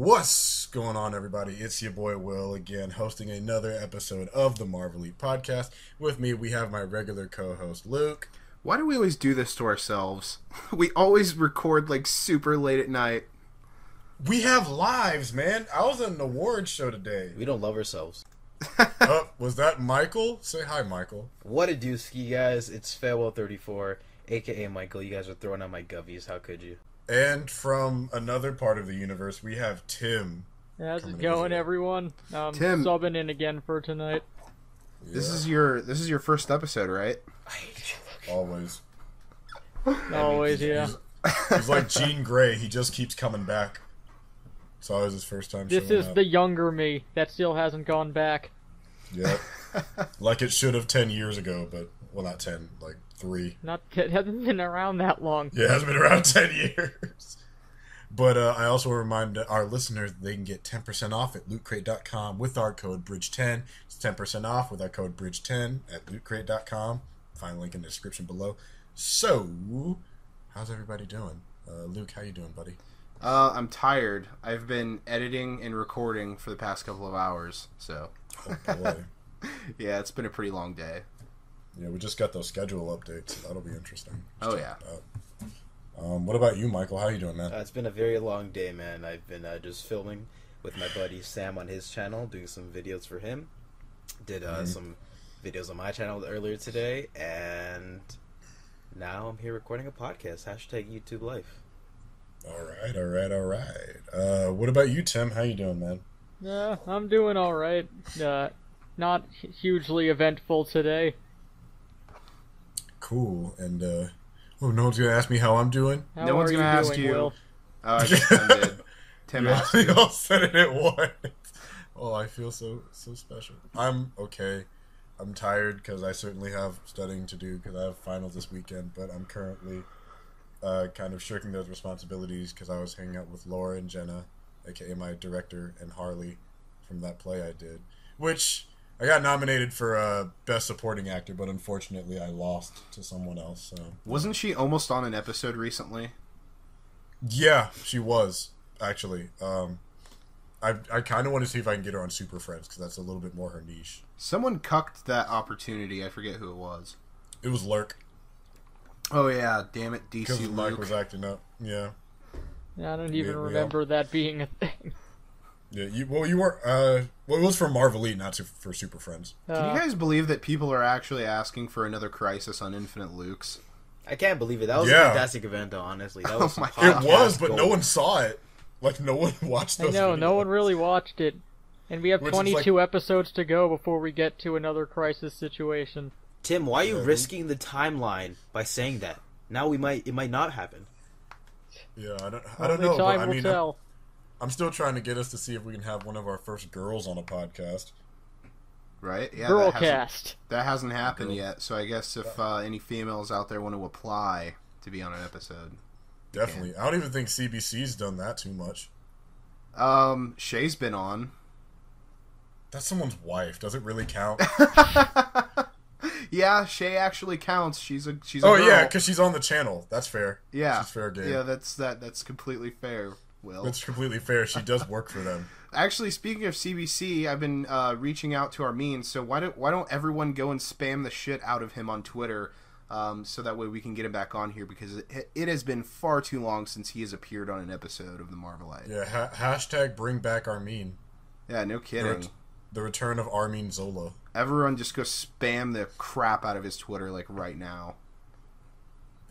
What's going on, everybody? It's your boy Will again, hosting another episode of the Marvelite podcast. With me, we have my regular co-host Luke. Why do we always do this to ourselves? We always record like super late at night. We have lives, man. I was at an awards show today. We don't love ourselves. Was that Michael? Say hi, Michael. What a dooski, guys. It's Farewell34, a.k.a. Michael. You guys are throwing out my gubbies. How could you? And from another part of the universe, we have Tim. How's it going, everyone? Tim, subbing in again for tonight. Yeah. This is your first episode, right? I hate you. Always. Always, yeah. He's like Jean Grey. He just keeps coming back. It's always his first time This showing is up. the younger me that still hasn't gone back. Yep. Like it should have 10 years ago, but, well, not 10, like 3. It hasn't been around that long. Yeah, it hasn't been around 10 years. But I also remind our listeners they can get 10% off at lootcrate.com with our code BRIDGE10. It's 10% off with our code BRIDGE10 at lootcrate.com. Find the link in the description below. So, how's everybody doing? Luke, how you doing, buddy? I'm tired. I've been editing and recording for the past couple of hours, so. Oh, boy. Yeah, it's been a pretty long day. Yeah, we just got those schedule updates. So that'll be interesting. Oh, yeah. What about you, Michael? How you doing, man? It's been a very long day, man. I've been just filming with my buddy Sam on his channel, doing some videos for him. Did some videos on my channel earlier today, and now I'm here recording a podcast. Hashtag YouTube Life. All right. What about you, Tim? How you doing, man? Yeah, I'm doing alright. Not hugely eventful today. Cool. And, no one's going to ask me how I'm doing? How No one's are gonna ask doing, you. Will? Oh, I guess Tim did. Tim asked We you. all said it at once. Oh, I feel so special. I'm okay. I'm tired because I certainly have studying to do because I have finals this weekend, but I'm currently kind of shirking those responsibilities because I was hanging out with Laura and Jenna, aka my director, and Harley from that play I did, which I got nominated for Best Supporting Actor, but unfortunately I lost to someone else. So. Wasn't she almost on an episode recently? Yeah, she was, actually. I kind of want to see if I can get her on Super Friends, because that's a little bit more her niche. Someone cucked that opportunity. I forget who it was. It was Lurk. Oh, yeah. Damn it, Because DC Mike Luke. was acting up. Yeah. Yeah, I don't even We remember that being a thing. Yeah, you were, it was for Marvelite, not for Super Friends. Can you guys believe that people are actually asking for another Crisis on Infinite Lukes? I can't believe it. That was Yeah. a fantastic event, though, honestly. That was Oh my some God. It was, podcast but no gold. one saw it. Like, no one watched I those know, no videos. one really watched it. And we have Which is 22 episodes to go before we get to another crisis situation. Tim, why are you Yeah. risking the timeline by saying that? Now it might not happen. Yeah, I don't Only know, but time I will mean, tell. I'm still trying to get us to see if we can have one of our first girls on a podcast. Right? Yeah, Girlcast. that hasn't happened Girl. yet, so I guess if any females out there want to apply to be on an episode. Definitely. I don't even think CBC's done that too much. Shay's been on. That's someone's wife. Does it really count? Yeah, Shay actually counts. She's a Oh, girl. yeah, because she's on the channel. That's fair. Yeah. She's fair game. Yeah, that's completely fair, Will. That's completely fair. She does work for them. Actually, speaking of CBC, I've been reaching out to Armin, so why don't everyone go and spam the shit out of him on Twitter, so that way we can get him back on here, because it has been far too long since he has appeared on an episode of the Marvelite. Yeah, hashtag bring back Armin. Yeah, no kidding. The return of Armin Zola. Everyone just go spam the crap out of his Twitter, like, right now.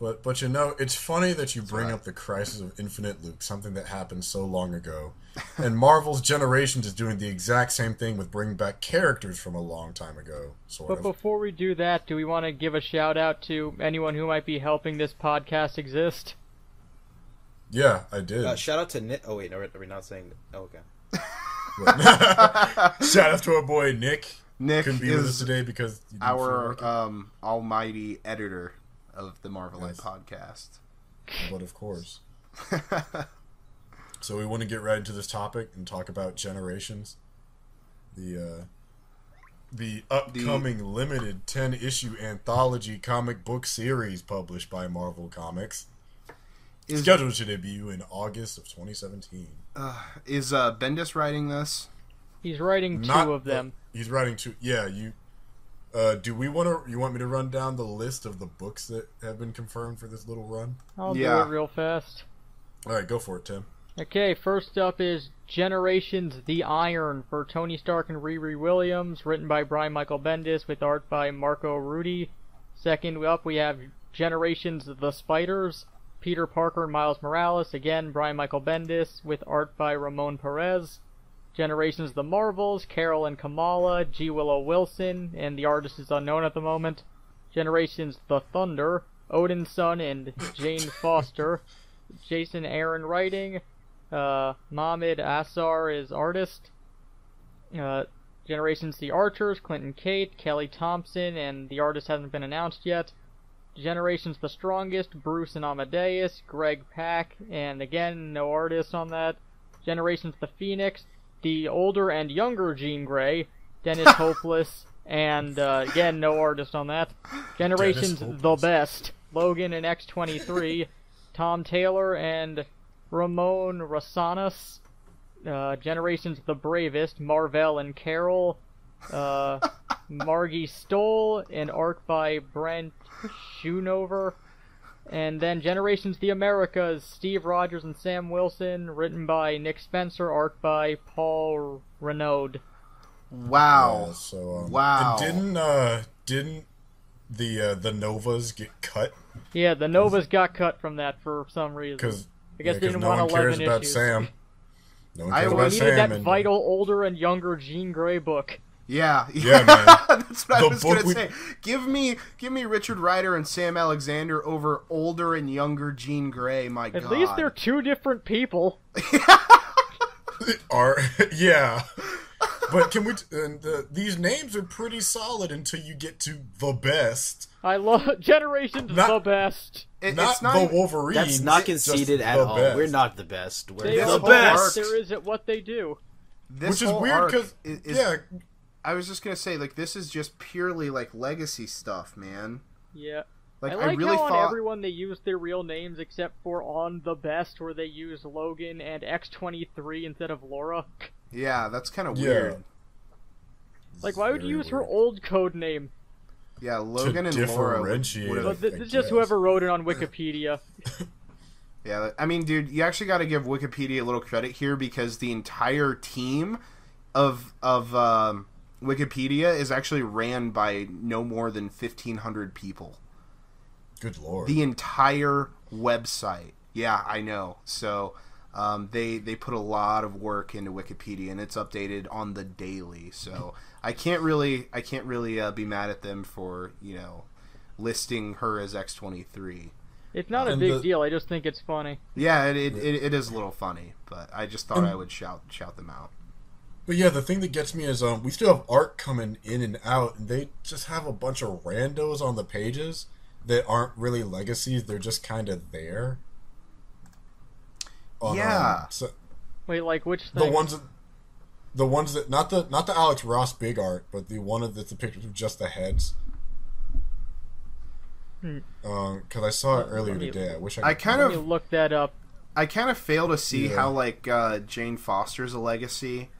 But you know, it's funny that you bring right. up the Crisis of Infinite Luke, something that happened so long ago. And Marvel's Generations is doing the exact same thing with bringing back characters from a long time ago, sort But of. before we do that, do we want to give a shout out to anyone who might be helping this podcast exist? Yeah, I did. Shout out to Nick. Oh wait, are we not saying? Oh, okay. Shout out to our boy Nick. Nick Couldn't be with us is today because he didn't feel our like it. almighty editor of the Marvelite Yes. podcast. But of course. So we want to get right into this topic and talk about Generations. The upcoming limited 10-issue anthology comic book series published by Marvel Comics. Scheduled to debut in August of 2017. Is Bendis writing this? He's writing two of them. He's writing two. Yeah, you. Do we want to? You want me to run down the list of the books that have been confirmed for this little run? I'll do it real fast. All right, go for it, Tim. Okay, first up is Generations: The Iron for Tony Stark and Riri Williams, written by Brian Michael Bendis with art by Marco Rudy. Second up, we have Generations: The Spiders, Peter Parker and Miles Morales, again Brian Michael Bendis with art by Ramon Perez. Generations: The Marvels, Carol and Kamala, G. Willow Wilson, and the artist is unknown at the moment. Generations: The Thunder, Odin's Son and Jane Foster, Jason Aaron writing, Mohamed Assar is artist. Generations: The Archers, Clinton Kate, Kelly Thompson, and the artist hasn't been announced yet. Generations: The Strongest, Bruce and Amadeus, Greg Pak, and again, no artist on that. Generations: The Phoenix, the older and younger Jean Grey, Dennis Hopeless, and again, no artist on that. Generations: The Best, Logan and X-23, Tom Taylor and Ramon Rosanas. Generations: The Bravest, Marvell and Carol, Margie Stoll, and art by Brent Schoonover. And then Generations: The Americas, Steve Rogers and Sam Wilson, written by Nick Spencer, art by Paul Renaud. Wow. Yeah, so, wow. And didn't the Novas get cut? Yeah, the Novas got cut from that for some reason. Because I guess they didn't no want one 11 cares about issues. Sam. No one cares We about needed Sam. that vital older and younger Jean Grey book. Yeah, man. That's what I was gonna book say. Give me Richard Rider and Sam Alexander over older and younger Jean Grey. My God. At least they're two different people. Yeah. But can we? These names are pretty solid until you get to the best. I love Generations: The Best. Not the Wolverine. That's not conceited at all. Best. We're not the best. We're They the are best. There is at what they do. This Which is weird because I was just gonna say, like, this is just purely like legacy stuff, man. Yeah. Like, I like really how thought on everyone they used their real names except for on The Best where they used Logan and X-23 instead of Laura. Yeah, that's kind of weird. Like, why would you use her old code name? Yeah, Logan and Laura. But this is just whoever wrote it on Wikipedia. Yeah, I mean, dude, you actually got to give Wikipedia a little credit here because the entire team of Wikipedia is actually ran by no more than 1,500 people. Good lord. The entire website. Yeah, I know. So they put a lot of work into Wikipedia, and it's updated on the daily. So I can't really be mad at them for listing her as X-23. It's not a big deal. I just think it's funny. Yeah, it is a little funny, but I just thought I would shout them out. But yeah, the thing that gets me is we still have art coming in and out, and they just have a bunch of randos on the pages that aren't really legacies. They're just kind of there. Yeah. Wait, like which thing? The ones that not the Alex Ross big art, but the one that's the pictures of just the heads. Because I saw it earlier today. I wish I could. Let me look that up. I kind of fail to see how like Jane Foster's a legacy.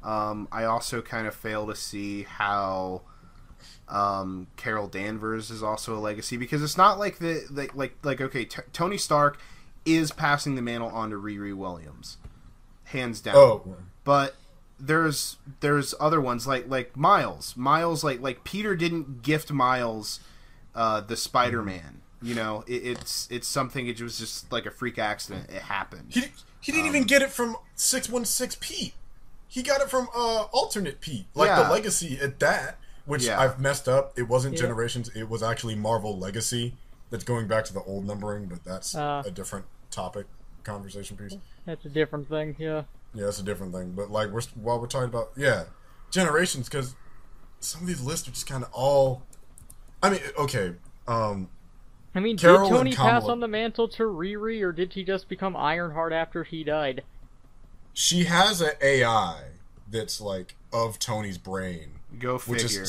I also kind of fail to see how Carol Danvers is also a legacy, because it's not like okay, Tony Stark is passing the mantle on to Riri Williams, hands down. Oh, but there's other ones like Miles. Like Peter didn't gift Miles the Spider-Man. It's something. It was just like a freak accident. It happened. He didn't even get it from 616 Pete. He got it from alternate Pete, the legacy at that. Which I've messed up. It wasn't Generations. It was actually Marvel Legacy. That's going back to the old numbering, but that's a different topic, conversation piece. That's a different thing. Yeah. Yeah, that's a different thing. But like while we're talking about Generations, because some of these lists are just kind of all. I mean, okay. Did Carol Tony and pass Kamala, on the mantle to Riri, or did he just become Ironheart after he died? She has an AI that's like of Tony's brain. Go figure.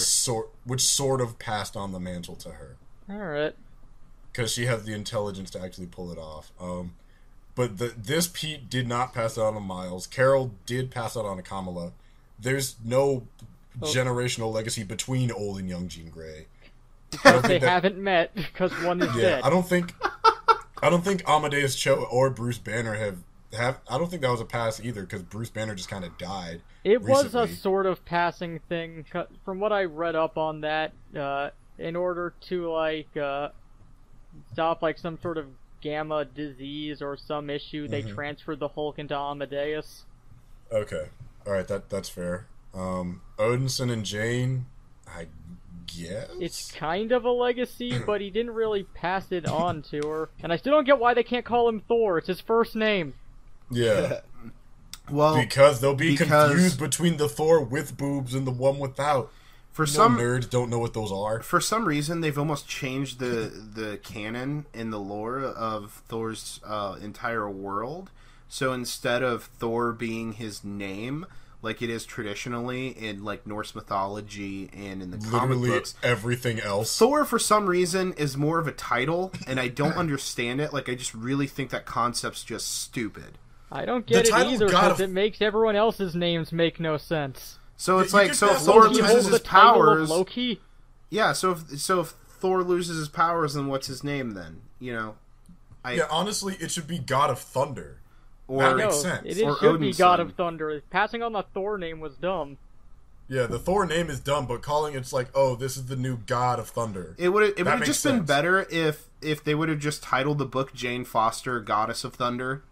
Which sort of passed on the mantle to her. All right. Because she has the intelligence to actually pull it off. but this Pete did not pass it on to Miles. Carol did pass it on to Kamala. There's no generational legacy between old and young Jean Grey. Because they haven't met, because one is dead. I don't think Amadeus Cho or Bruce Banner have. I don't think that was a pass either, because Bruce Banner just kind of died. It recently. was a sort of passing thing. From what I read up on that, in order to stop some sort of gamma disease or some issue, they transferred the Hulk into Amadeus. Okay, all right, that's fair. Odinson and Jane, I guess it's kind of a legacy, but he didn't really pass it on to her, and I still don't get why they can't call him Thor. It's his first name. Yeah. Well, because they'll be confused between the Thor with boobs and the one without. Some nerds don't know what those are. For some reason, they've almost changed the canon in the lore of Thor's entire world. So instead of Thor being his name, like it is traditionally in Norse mythology and in the comic books, everything else, Thor for some reason is more of a title, and I don't understand it. I just really think that concept's just stupid. I don't get it either, because it makes everyone else's names make no sense. So it's so if Thor loses his powers, Loki? Yeah, so if Thor loses his powers, then what's his name then? Honestly, it should be God of Thunder. That makes sense. It should be God of Thunder. Passing on the Thor name was dumb. Yeah, the Thor name is dumb, but calling it's this is the new God of Thunder. It would have just been better if they would have just titled the book Jane Foster, Goddess of Thunder.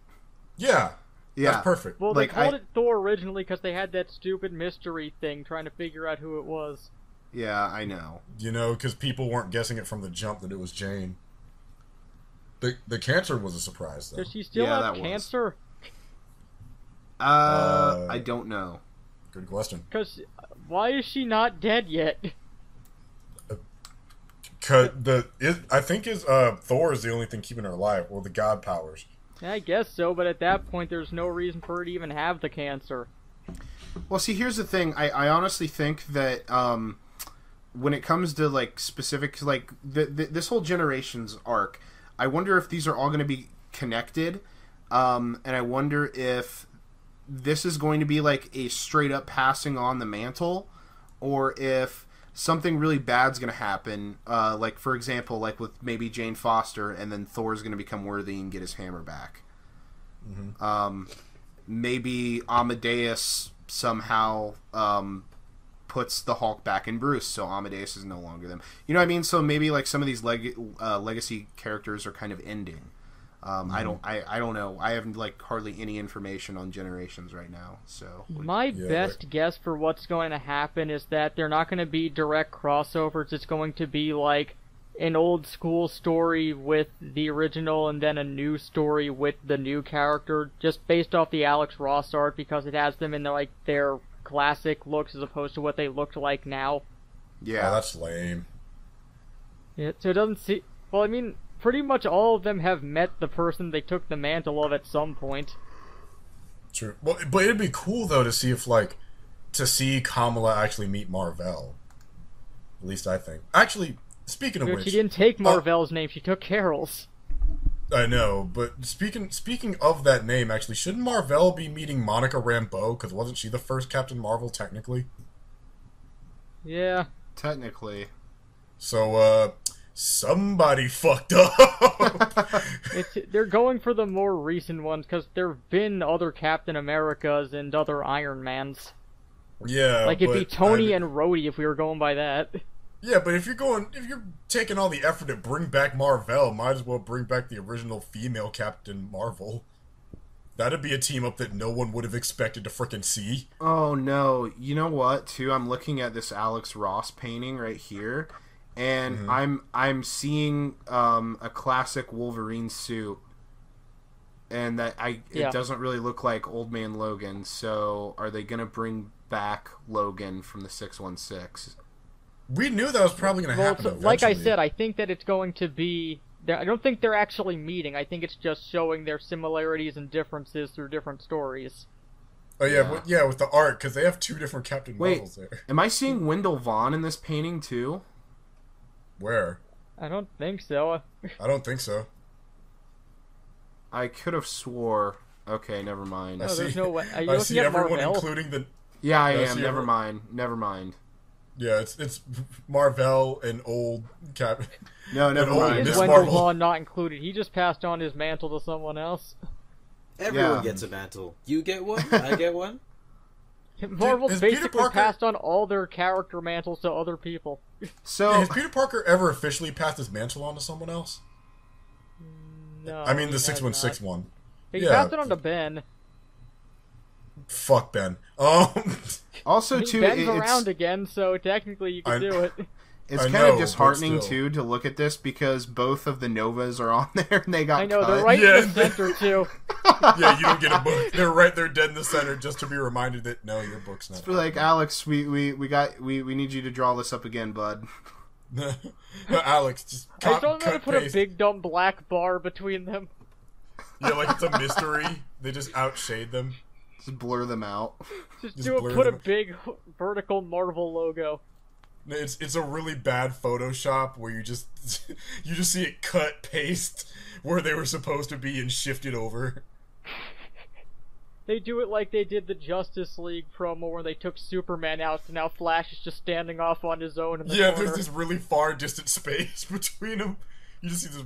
Yeah, that's perfect. Well, they called it Thor originally because they had that stupid mystery thing trying to figure out who it was. Yeah, I know. Because people weren't guessing it from the jump that it was Jane. The cancer was a surprise, though. Does she still have cancer? I don't know. Good question. Because why is she not dead yet? I think Thor is the only thing keeping her alive, or the god powers. I guess so, but at that point, there's no reason for her to even have the cancer. Well, see, here's the thing. I honestly think that when it comes to specific this whole Generations arc, I wonder if these are all going to be connected, and I wonder if this is going to be a straight up passing on the mantle, or if something really bad's going to happen. For example, with maybe Jane Foster, and then Thor's going to become worthy and get his hammer back. Mm-hmm. Maybe Amadeus somehow puts the Hulk back in Bruce, so Amadeus is no longer them. You know what I mean? So maybe some of these legacy characters are kind of ending. I don't know. I have hardly any information on Generations right now. So my best guess for what's going to happen is that they're not going to be direct crossovers. It's going to be an old school story with the original and then a new story with the new character, just based off the Alex Ross art, because it has them in their classic looks as opposed to what they looked like now. Yeah, that's lame. Yeah, so it doesn't see. Well, I mean, pretty much all of them have met the person they took the mantle of at some point. True. Well, but it'd be cool though to see if to see Kamala actually meet Marvel. At least I think. Actually, speaking of which, she didn't take Marvel's name; she took Carol's. I know, but speaking of that name, actually, shouldn't Marvel be meeting Monica Rambeau? Because wasn't she the first Captain Marvel technically? Yeah, technically. So, somebody fucked up. They're going for the more recent ones because there've been other Captain Americas and other Iron Mans. Yeah, it'd be Tony and Rhodey if we were going by that. Yeah, but if you're taking all the effort to bring back Marvel, might as well bring back the original female Captain Marvel. That'd be a team up that no one would have expected to frickin' see. Oh no! You know what? Too, I'm looking at this Alex Ross painting right here. And I'm seeing a classic Wolverine suit, and it doesn't really look like Old Man Logan. So are they gonna bring back Logan from the 616? We knew that was probably gonna happen. So, like I said, I think that it's going to be. I don't think they're actually meeting. I think it's just showing their similarities and differences through different stories. Oh yeah, with the art, because they have two different Captain Marvels there. Am I seeing Wendell Vaughn in this painting too? Where? I don't think so. I don't think so. I could have swore. Okay, never mind. No, there's no way. Are you I looking see at everyone, Marvel? including the. Yeah, I I am. see Never everyone- mind. Never mind. Yeah, it's Marvel and old Cap. No, never And old mind. Is Miss Wendell Marvel. Vaughn not included? He just passed on his mantle to someone else. Everyone Yeah. gets a mantle. You get one. I get one. Marvel's has Peter basically Parker- passed on all their character mantles to other people. So Has Peter Parker ever officially passed his mantle on to someone else? No, I mean, he the has 616 not. one. He Yeah. passed it on to Ben. Fuck Ben. also He too, Ben's around again, so technically you I- can do it. it's I kind know, of disheartening but still. too to look at this because both of the Novas are on there and they got I know, cut. they're right Yeah. in the center, too. Yeah, you don't get a book. They're right there, dead in the center, just to be reminded that no, your book's not. Be like, Alex, we need you to draw this up again, bud. No, Alex, just I just don't know how to cut, put a paste. big dumb black bar between them. Yeah, like it's a mystery. They just outshade them. Just blur them out. Just Just blur put a them. big vertical Marvel logo. It's a really bad Photoshop where you just see it cut paste where they were supposed to be and shifted over. They do it like they did the Justice League promo where they took Superman out, and now Flash is just standing off on his own in the Yeah, corner. there's this really far distant space between them. You just see this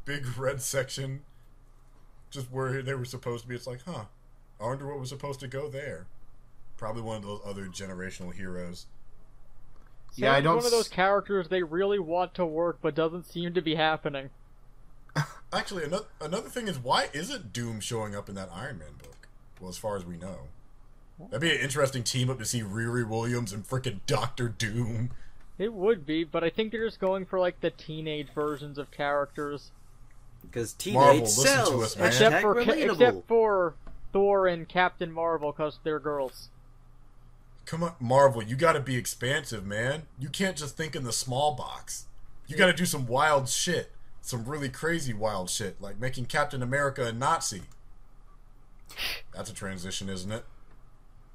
big red section, just where they were supposed to be. It's like, huh, I wonder what was supposed to go there. Probably one of those other generational heroes. Yeah, I Sam's don't one of those characters they really want to work, but doesn't seem to be happening. Actually, another thing is, why isn't Doom showing up in that Iron Man book? Well, as far as we know. That'd be an interesting team up to see Riri Williams and frickin' Doctor Doom. It would be, but I think they're just going for like the teenage versions of characters. Because teenage Marvel, listen to sells. us, man. Hashtag relatable. Except for Thor and Captain Marvel, because they're girls. Come on, Marvel, you gotta be expansive, man. You can't just think in the small box. You gotta do some wild shit. Some really crazy wild shit, like making Captain America a Nazi. That's a transition, isn't it?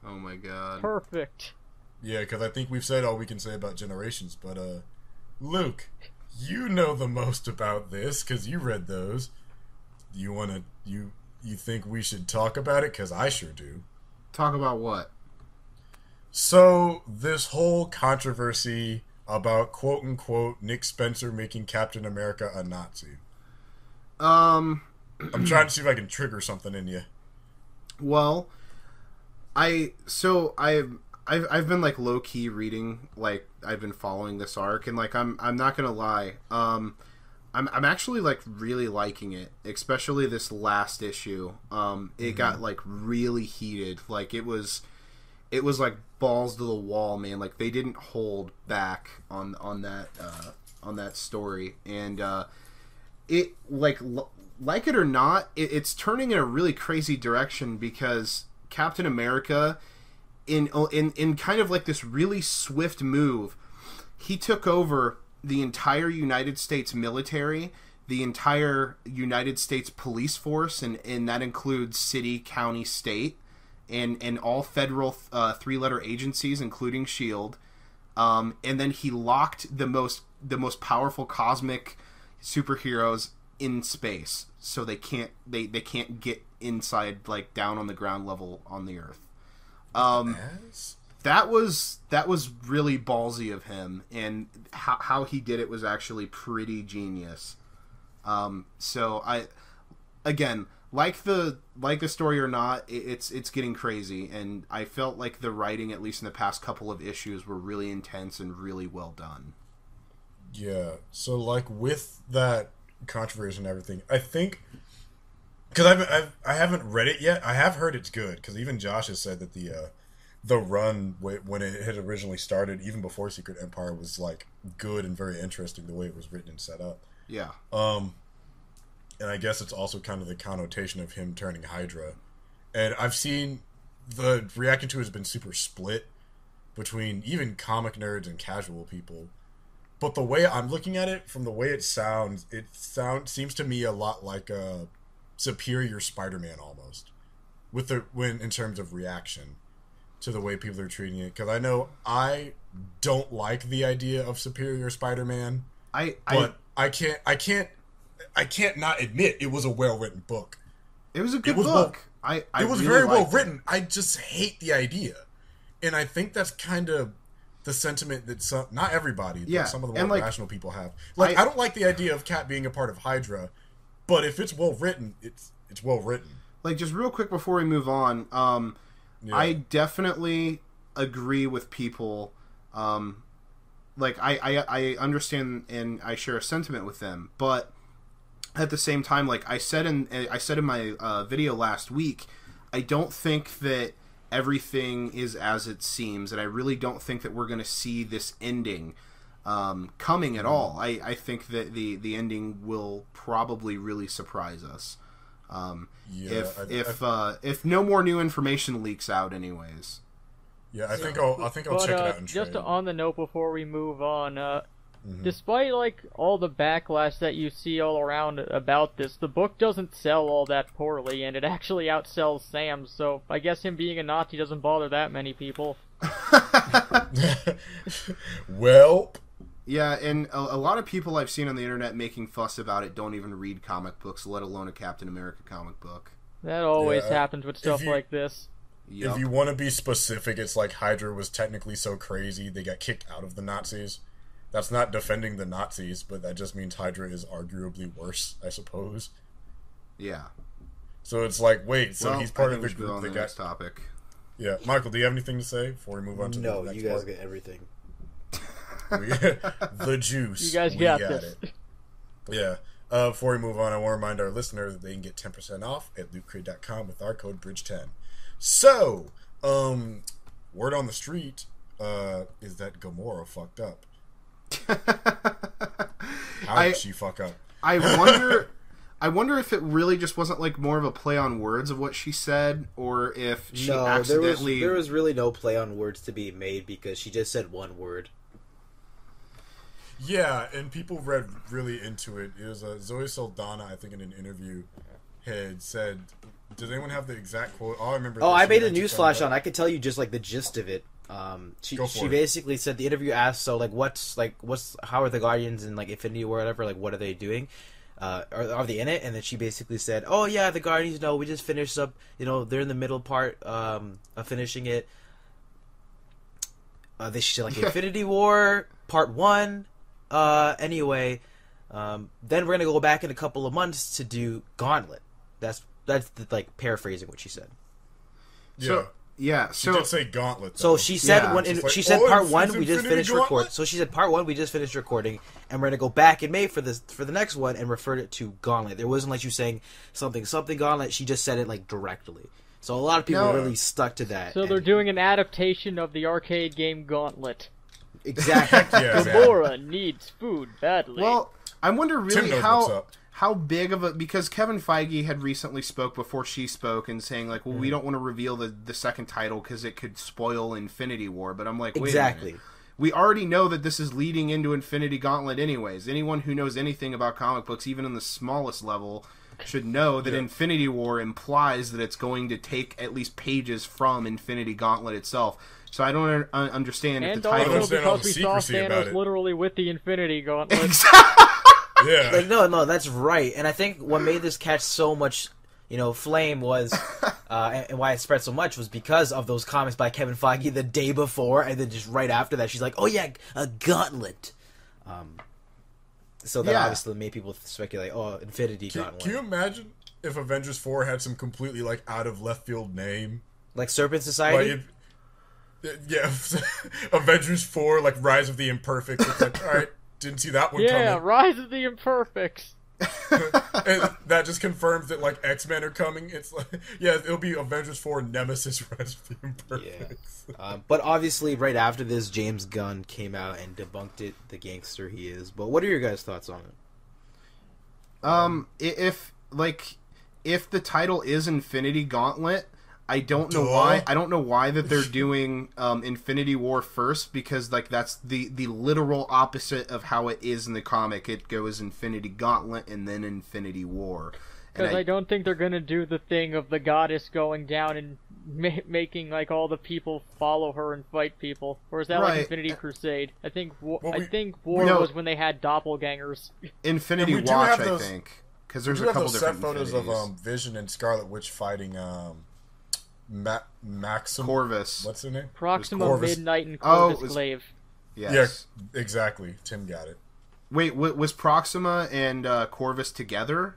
Oh my god. Perfect. Yeah, because I think we've said all we can say about Generations, but, Luke, you know the most about this, because you read those. You think we should talk about it? Because I sure do. Talk about what? So, this whole controversy about quote-unquote Nick Spencer making Captain America a Nazi. I'm trying to see if I can trigger something in you. Well, I've been like low key reading, like I've been following this arc, and like I'm not gonna lie, I'm actually like really liking it, especially this last issue. It got like really heated, like it was like balls to the wall, man. Like they didn't hold back on that story, and it like it or not, it's turning in a really crazy direction because Captain America, in kind of like this really swift move, he took over the entire United States military, the entire United States police force, and that includes city, county, state, and all federal three-letter agencies, including SHIELD. And then he locked the most powerful cosmic superheroes in space, so they can't get inside, like down on the ground level on the Earth. That was really ballsy of him, and how he did it was actually pretty genius. So I, again, like the story or not, it's getting crazy, and I felt like the writing, at least in the past couple of issues, were really intense and really well done. Yeah, so like with that controversy and everything, I think, because I haven't read it yet. I have heard it's good, because even Josh has said that the run when it had originally started, even before Secret Empire, was like good and very interesting the way it was written and set up. Yeah. And I guess it's also kind of the connotation of him turning Hydra. And I've seen the reaction to it has been super split between even comic nerds and casual people. But the way I'm looking at it, from the way it seems to me a lot like a Superior Spider-Man almost, in terms of reaction to the way people are treating it. Because I know I don't like the idea of Superior Spider-Man, I can't. I can't not admit it was a well-written book. It was a good book. I it was really very well liked written. I just hate the idea. And I think that's kind of the sentiment that not everybody, but some of the more rational people have. Like, I don't like the idea of Cat being a part of Hydra, but if it's well written, it's well written. Like, just real quick before we move on, I definitely agree with people. Like, I understand and I share a sentiment with them, but at the same time, like I said in my video last week, I don't think that everything is as it seems, and I really don't think that we're going to see this ending coming at all. I think that the ending will probably really surprise us. If no more new information leaks out, anyways. Yeah, I think I'll check it out and just on the note before we move on, despite like all the backlash that you see all around about this, the book doesn't sell all that poorly, and it actually outsells Sam's. So I guess him being a Nazi doesn't bother that many people. Well, yeah, and a lot of people I've seen on the internet making fuss about it don't even read comic books, let alone a Captain America comic book. That always happens with stuff like this. If you want to be specific, it's like Hydra was technically so crazy they got kicked out of the Nazis. That's not defending the Nazis, but that just means Hydra is arguably worse, I suppose. Yeah. So it's like, wait, so he's part of the group that got... next topic. Yeah. Michael, do you have anything to say before we move on to the next part? No, you guys get everything. The juice. You guys got this. It. Yeah. Before we move on, I want to remind our listeners that they can get 10% off at lootcrate.com with our code BRIDGE10. So, word on the street is that Gamora fucked up. How did she fuck up? I wonder if it really just wasn't like more of a play on words of what she said, or if she accidentally... there was really no play on words to be made because she just said one word. Yeah, and people read really into it. It was Zoe Saldana, I think, in an interview, had said... Does anyone have the exact quote? All I remember. I made a news flash on. I could tell you just like the gist of it. She basically said the interview asked, so like what's how are the Guardians in like Infinity War or whatever, like what are they doing? Are they in it? And then she basically said, oh yeah, the Guardians, no, we just finished up, they're in the middle part of finishing it. She said like Infinity War Part 1. Anyway, then we're gonna go back in a couple of months to do Gauntlet. That's like paraphrasing what she said. Yeah. She did say Gauntlet, though. So she said she said part 1 we just finished recording. Gauntlet? So she said part 1 we just finished recording, and we're gonna go back in May for the next one and referred it to Gauntlet. There wasn't like you saying something Gauntlet. She just said it like directly. So a lot of people really stuck to that. So they're doing an adaptation of the arcade game Gauntlet. Exactly. Gamora needs food badly. Well, I wonder really how big of a... Because Kevin Feige had recently spoke before she spoke and saying, like, well, we don't want to reveal the second title because it could spoil Infinity War. But I'm like, wait a minute. We already know that this is leading into Infinity Gauntlet anyways. Anyone who knows anything about comic books, even in the smallest level, should know that Infinity War implies that it's going to take at least pages from Infinity Gauntlet itself. So I don't understand if the title... And also because we saw Thanos literally with the Infinity Gauntlet. Exactly. Yeah. Like, no, that's right. And I think what made this catch so much, flame was, and why it spread so much was because of those comments by Kevin Feige the day before, and then just right after that, she's like, "Oh yeah, a Gauntlet." So that obviously made people speculate, "Oh, Infinity Gauntlet." Can you imagine if Avengers 4 had some completely like out of left field name, like Serpent Society? Avengers 4, like Rise of the Imperfects. It's like, all right. Didn't see that one coming. Yeah, Rise of the Imperfects. And that just confirms that like X-Men are coming. It's like, it'll be Avengers 4 Nemesis Rise of the Imperfects. Yeah. But obviously right after this, James Gunn came out and debunked it, the gangster he is. But what are your guys' thoughts on it? If the title is Infinity Gauntlet, I don't know why. I don't know why that they're doing Infinity War first, because like that's the literal opposite of how it is in the comic. It goes Infinity Gauntlet and then Infinity War. Because I don't think they're gonna do the thing of the goddess going down and making like all the people follow her and fight people, or is that Right. like Infinity Crusade? I think Well, I think War No. was when they had doppelgangers. Infinity And we do Watch, have those- I think, because We there's do a have couple those set different photos of Infinities. Vision and Scarlet Witch fighting Maxim. Corvus. What's her name? Proxima Corvus. Midnight and Oh, Corvus it was- Glaive. Yes. Yeah, exactly. Tim got it. Wait, was Proxima and Corvus together?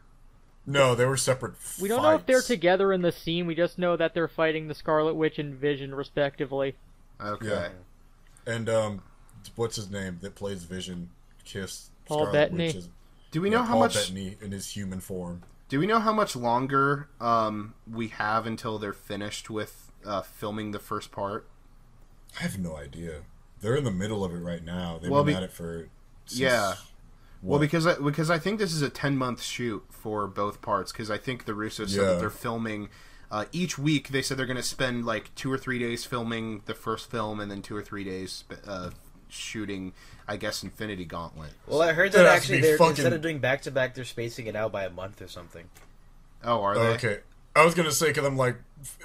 No, they were separate. We don't know if they're fights. together in the scene. We just know that they're fighting the Scarlet Witch and Vision respectively. Okay. Yeah. And what's his name that plays Vision? Kiss Paul Scarlet Bettany. Witch is- Do we know how Paul much? Bettany in his human form. Do we know how much longer we have until they're finished with filming the first part? I have no idea. They're in the middle of it right now. They've Well, been at it for Yeah. Well, what? because I think this is a 10-month shoot for both parts. Because I think the Russos said that Yeah. they're filming each week. They said they're going to spend like 2 or 3 days filming the first film, and then 2 or 3 days shooting, I guess, Infinity Gauntlet. Well, I heard That that has to actually be they're fucking- instead of doing back to back, they're spacing it out by a month or something. Oh, are they? Okay. I was gonna say because I'm like,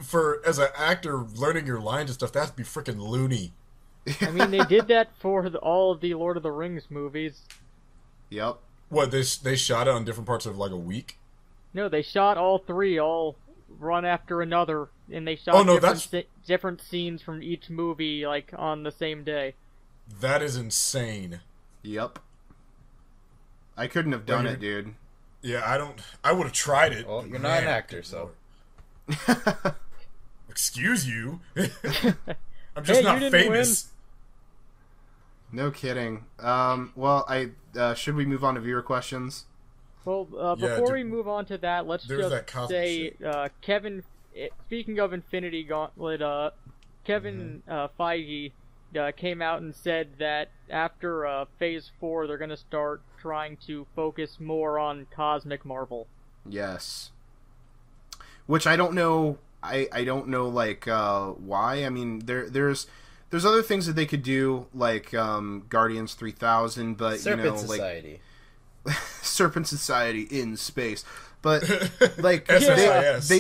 for as an actor learning your lines and stuff, that has to be freaking loony. I mean, they did that for all of the Lord of the Rings movies. Yep. What they shot it on different parts of like a week. No, they shot all three, all one after another, and they shot Oh, no, different scenes from each movie, like, on the same day. That is insane. Yep. I couldn't have done Well, it, dude. Yeah, I would have tried it. Well, you're not an Man, actor, good so. lord. Excuse you. I'm just Hey, not you didn't famous. No kidding. Well, should we move on to viewer questions? Well, Yeah, before dude, we move on to that, let's there's that just cosmic say, shit. Kevin, speaking of Infinity Gauntlet, Kevin Mm-hmm. Feige came out and said that after Phase 4, they're going to start trying to focus more on Cosmic Marvel. Yes. Which I don't know. I don't know like why. I mean, there's other things that they could do like Guardians 3000, but Serpent you know Society. like Serpent Society in space. But like SSIS. they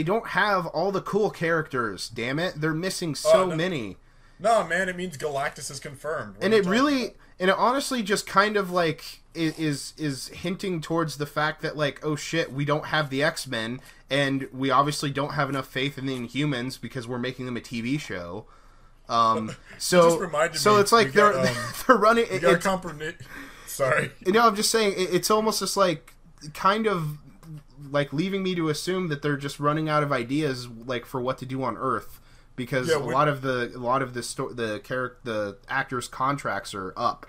don't have all the cool characters. Damn it, they're missing so no. many. No, man, it means Galactus is confirmed. What And are you it talking really, about? and it honestly just kind of like is hinting towards the fact that like, oh shit, we don't have the X-Men, and we obviously don't have enough faith in the Inhumans because we're making them a TV show. So just reminded me, it's like we got, they're running. You got Sorry. You know, I'm just saying it's almost just like kind of like leaving me to assume that they're just running out of ideas like for what to do on Earth. Because Yeah, a lot of the actors' contracts are up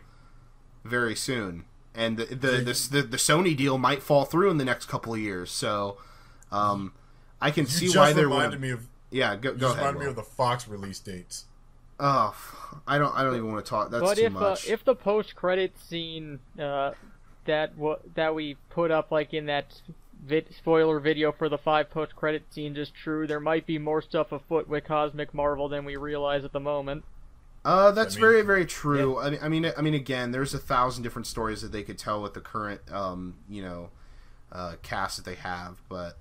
very soon, and the Sony deal might fall through in the next couple of years. So, I can see just why they're reminded me of. Yeah, go Just ahead. reminded me Will. of the Fox release dates. Oh, I don't even want to talk. That's But too much. if the post-credit scene that we put up like in that spoiler video for the 5 post-credit scenes is true, there might be more stuff afoot with Cosmic Marvel than we realize at the moment. That's I mean, very, very true. Yeah. I mean, again, there's 1,000 different stories that they could tell with the current, cast that they have. But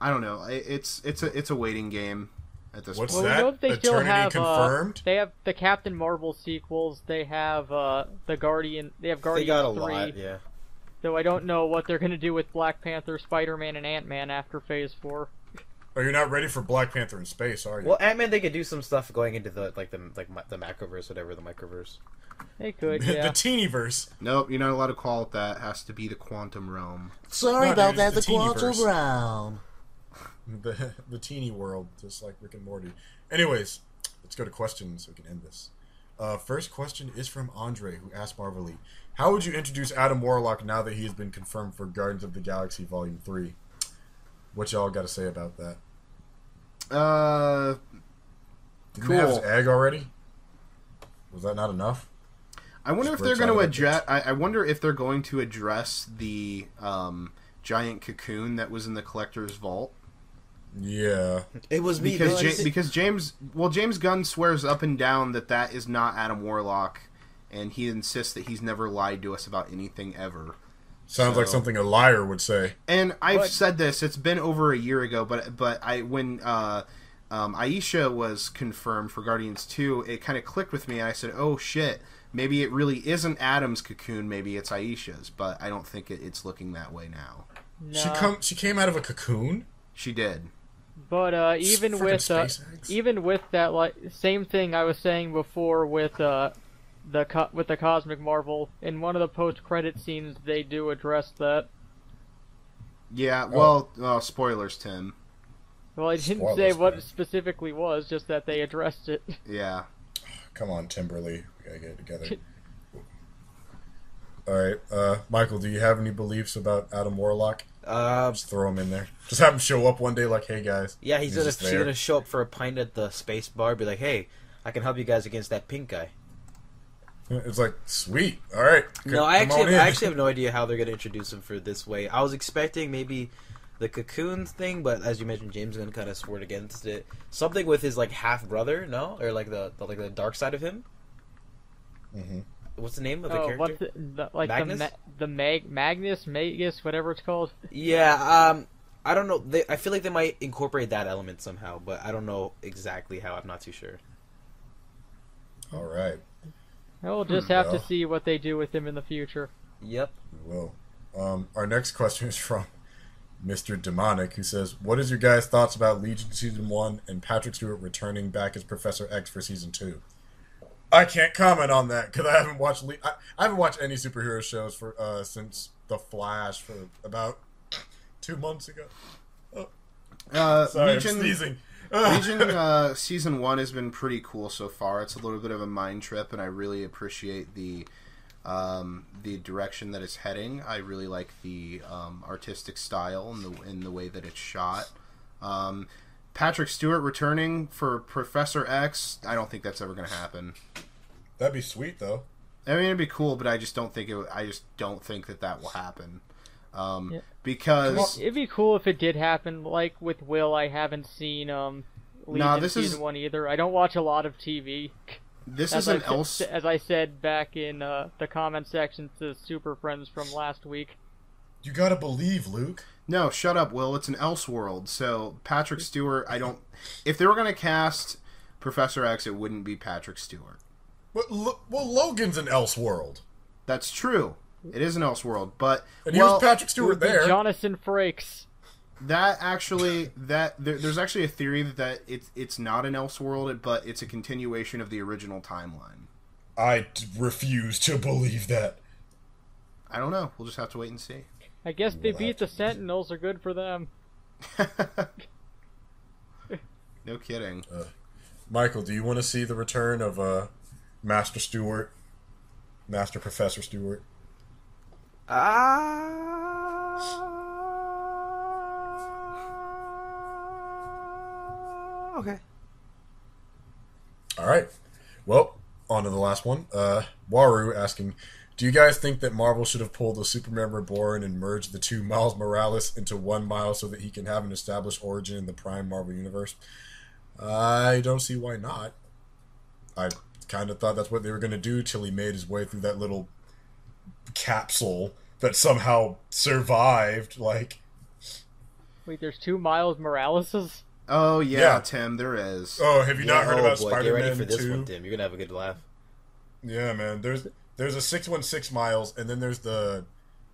I don't know. It's a waiting game at this What's point. Well, we that? know that they still Eternity have confirmed? they have the Captain Marvel sequels. They have the Guardian. They have They Guardians got a 3. lot, yeah. So I don't know what they're gonna do with Black Panther, Spider-Man, and Ant-Man after Phase 4. Oh, you're not ready for Black Panther in space, are you? Well, Ant-Man, they could do some stuff going into the macroverse, whatever the microverse. They could, the yeah. Teenyverse. Nope, you're not allowed to call it that. It has to be the quantum realm. Sorry No, about dude, that, it's the the quantum Teenyverse. realm. The teeny world, just like Rick and Morty. Anyways, let's go to questions so we can end this. First question is from Andre, who asked Marvelite, how would you introduce Adam Warlock now that he has been confirmed for Guardians of the Galaxy Volume 3? What y'all got to say about that? Didn't they have his Cool. egg already? Was that not enough? I wonder Just if they're breaks going out to of that address. I wonder if they're going to address the giant cocoon that was in the collector's vault. Yeah. It was me, Because bitch. because James Gunn swears up and down that is not Adam Warlock, and he insists that he's never lied to us about anything ever. Sounds like something a liar would say. And I've said this. It's been over a year ago, but when Aisha was confirmed for Guardians 2, it kind of clicked with me, and I said, "Oh shit, maybe it really isn't Adam's cocoon. Maybe it's Aisha's." But I don't think it's looking that way now. No. She came out of a cocoon. She did. But even with that, like, same thing I was saying before with the Cosmic Marvel, in one of the post-credit scenes they do address that. Yeah, well, spoilers, Tim. Well, I didn't say what it specifically was, just that they addressed it. Yeah. Come on, Timberly. We gotta get it together. Alright, Michael, do you have any beliefs about Adam Warlock? Just throw him in there. Just have him show up one day like, hey, guys. Yeah, he's gonna show up for a pint at the space bar, be like, hey, I can help you guys against that pink guy. It's like, sweet. Alright. No, I actually have no idea how they're gonna introduce him for this way. I was expecting maybe the cocoon thing, but as you mentioned, James is gonna kind of sword against it. Something with his, like, half-brother, no? Or, like, the dark side of him? Mm-hmm. What's the name of the character? Magnus? Magus, whatever it's called. Yeah, I don't know. I feel like they might incorporate that element somehow, but I don't know exactly how. I'm not too sure. All right. We'll just have to see what they do with him in the future. Yep. We will. Our next question is from Mr. Demonic, who says, what is your guys' thoughts about Legion Season 1 and Patrick Stewart returning back as Professor X for Season 2? I can't comment on that because I haven't watched. I haven't watched any superhero shows for since The Flash for about 2 months ago. Sorry, Legion, I'm sneezing. Legion Season 1 has been pretty cool so far. It's a little bit of a mind trip, and I really appreciate the direction that it's heading. I really like the artistic style and the way that it's shot. Patrick Stewart returning for Professor X, I don't think that's ever going to happen. That'd be sweet, though. I mean, it'd be cool, but I just don't think that will happen. Because it'd be cool if it did happen. Like with Will, I haven't seen Legion Season 1 either. I don't watch a lot of TV. As I said back in the comment section to Super Friends from last week. You gotta believe, Luke. No, shut up, Will. It's an Elseworld. So Patrick Stewart, if they were going to cast Professor X, it wouldn't be Patrick Stewart. Well, Logan's an Elseworld. That's true. It is an Elseworld, but here's Patrick Stewart there. Jonathan Frakes. There's actually a theory that it's not an Elseworld, but it's a continuation of the original timeline. I refuse to believe that. I don't know. We'll just have to wait and see. I guess they beat the Sentinels are good for them. No kidding. Michael, do you want to see the return of Master Professor Stewart? Okay. All right. Well, on to the last one. Waru asking, do you guys think that Marvel should have pulled the Superman Reborn and merged the two Miles Morales into one Miles so that he can have an established origin in the Prime Marvel Universe? I don't see why not. I kind of thought that's what they were going to do till he made his way through that little capsule that somehow survived. Like, wait, there's two Miles Moraleses? Oh, yeah, Tim, there is. Oh, have you not heard about Spider-Man 2? Get ready for this one, Tim. You're going to have a good laugh. Yeah, man. There's a 616 Miles, and then there's the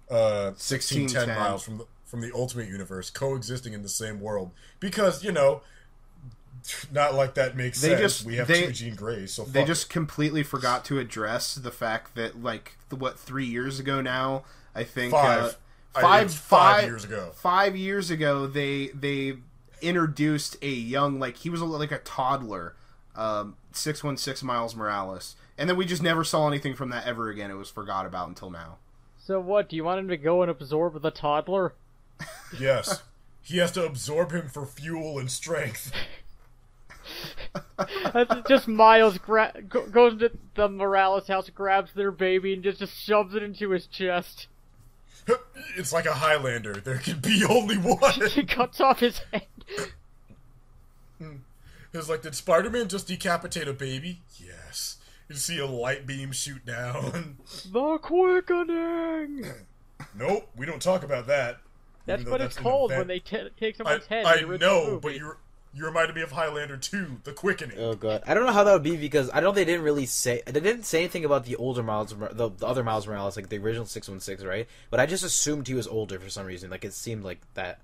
1610 Miles from the Ultimate Universe coexisting in the same world. Because, not like that makes sense. We have two Jean Greys, so they just completely forgot to address the fact that, 3 years ago now, I think... 5 years ago. 5 years ago, they introduced a young, he was like a toddler, 616 Miles Morales. And then we just never saw anything from that ever again. It was forgot about until now. So what, do you want him to go and absorb the toddler? Yes. He has to absorb him for fuel and strength. That's just Miles goes to the Morales house, grabs their baby, and just shoves it into his chest. It's like a Highlander. There can be only one. He cuts off his head. It's like, did Spider-Man just decapitate a baby? Yes. You see a light beam shoot down. The quickening! Nope, we don't talk about that. That's Even though what it's an called event. when they take someone's head. I in the original know, movie. but you reminded me of Highlander 2, The Quickening. Oh god, I don't know how that would be because I know they didn't really say anything about the older the other Miles Morales, like the original 616, right? But I just assumed he was older for some reason. Like it seemed like that.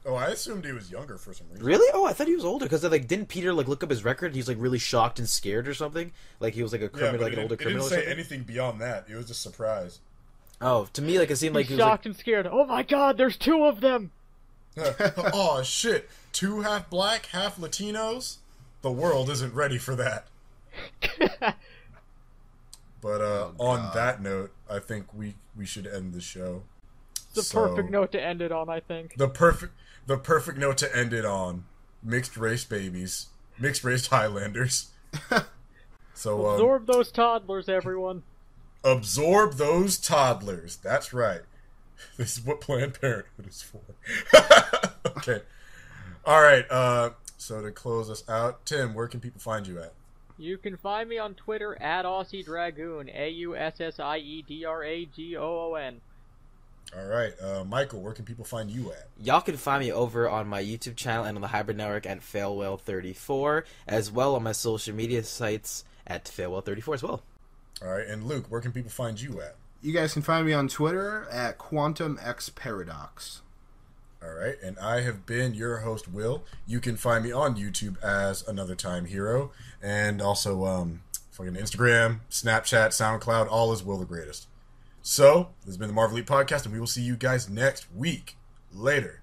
Oh, I assumed he was younger for some reason. Really? Oh, I thought he was older because like didn't Peter like look up his record? He's like really shocked and scared or something. Like he was like a criminal, like an older criminal. It Or didn't say something? anything beyond that. It was just a surprise. Oh, to me, like it seemed like He's he was shocked and scared. Oh my God! There's two of them. Oh shit! 2 half black, half Latinos. The world isn't ready for that. But on that note, I think we should end the show. The perfect note to end it on, I think. The perfect note to end it on. Mixed race babies, mixed race Highlanders. So Absorb those toddlers, everyone. absorb those toddlers. That's right. This is what Planned Parenthood is for. Okay. All right. So to close us out, Tim, where can people find you at? You can find me on Twitter at Aussie Dragoon, AUSSIEDRAGOON. All right. Michael, where can people find you at? Y'all can find me over on my YouTube channel and on the Hybrid Network at Failwell34, as well on my social media sites at Failwell34 as well. All right. And Luke, where can people find you at? You guys can find me on Twitter at QuantumXParadox. All right. And I have been your host, Will. You can find me on YouTube as Another Time Hero, and also fucking Instagram, Snapchat, SoundCloud, all is Will the Greatest. So, this has been the Marvelite Podcast, and we will see you guys next week. Later.